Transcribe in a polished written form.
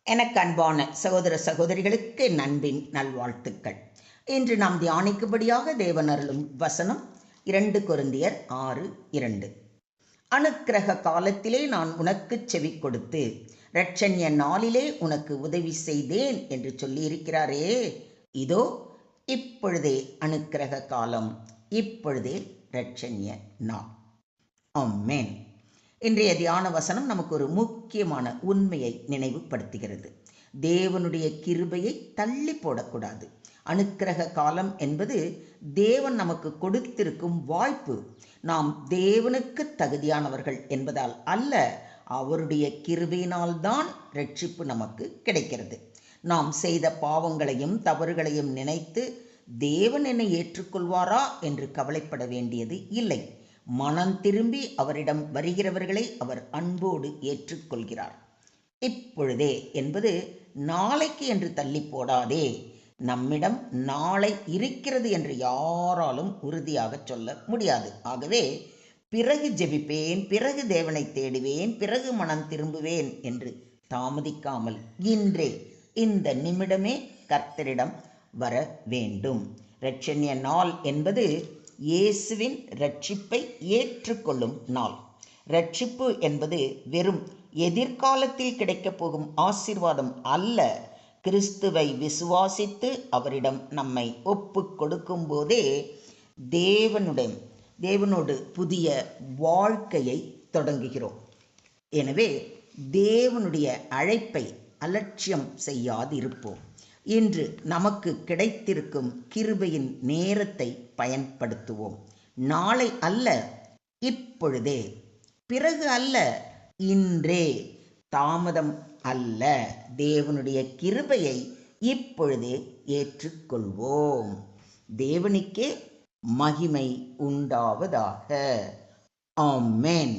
எனக்கு அன்பான சகோதர சகோதரிகளுக்கு என் அன்பின் நல்வாழ்த்துக்கள். இன்று நாம் தியானிக்கும்படியாக தேவன் அருளும் வசனம் 2 கொரிந்தியர் 6:2. அனுக்கிரக காலத்திலே நான் உனக்கு செவி கொடுத்து இரட்சண்ய நாளிலே உனக்கு உதவி செய்தேன் என்று சொல்லியிருக்கிறாரே. இதோ இப்பொழுதே அனுக்கிரக காலம், இப்பொழுதே இரட்சண்ய நாள். ஆமென். இன்றைய தியான வசனம் நமக்கு ஒரு முக்கியமான உண்மையை நினைவுபடுத்துகிறது. தேவனுடைய கிருபையை தள்ளி போடக்கூடாது. அனுக்கிரக காலம் என்பது தேவன் நமக்கு கொடுத்திருக்கும் வாய்ப்பு. நாம் தேவனுக்கு தகுதியானவர்கள் என்பதால் அல்ல, அவருடைய கிருபையினால்தான் ரட்சிப்பு நமக்கு கிடைக்கிறது. நாம் செய்த பாவங்களையும் தவறுகளையும் நினைத்து தேவன் என்னை ஏற்றுக்கொள்வாரா என்று கவலைப்பட வேண்டியது இல்லை. மனம் திரும்பி அவரிடம் வருகிறவர்களை அவர் அன்போடு ஏற்றுக்கொள்கிறார். இப்பொழுதே என்பது நாளைக்கு என்று தள்ளி போடாதே. நம்மிடம் நாளை இருக்கிறது என்று யாராலும் உறுதியாக சொல்ல முடியாது. ஆகவே பிறகு ஜெபிப்பேன், பிறகு தேவனை தேடுவேன், பிறகு மனம் திரும்புவேன் என்று தாமதிக்காமல் இன்றே இந்த நிமிடமே கர்த்தரிடம் வர வேண்டும். இரட்சண்ய நாள் என்பது இயேசுவின் ரட்சிப்பை ஏற்றுக்கொள்ளும் நாள். ரட்சிப்பு என்பது வெறும் எதிர்காலத்தில் கிடைக்கப் போகும் ஆசீர்வாதம் அல்ல. கிறிஸ்துவை விசுவாசித்து அவரிடம் நம்மை ஒப்பு கொடுக்கும் போதே தேவனோடு புதிய வாழ்க்கையை தொடங்குகிறோம். எனவே தேவனுடைய அழைப்பை அலட்சியம் செய்யாதிருப்போம். இன்று நமக்கு கிடைத்திருக்கும் கிருபையின் நேரத்தை பயன்படுத்துவோம். நாளை அல்ல, இப்பொழுதே. பிறகு அல்ல, இன்றே. தாமதம் அல்ல. தேவனுடைய கிருபையை இப்பொழுதே ஏற்றுக்கொள்வோம். தேவனுக்கே மகிமை உண்டாவதாக. ஆமென்.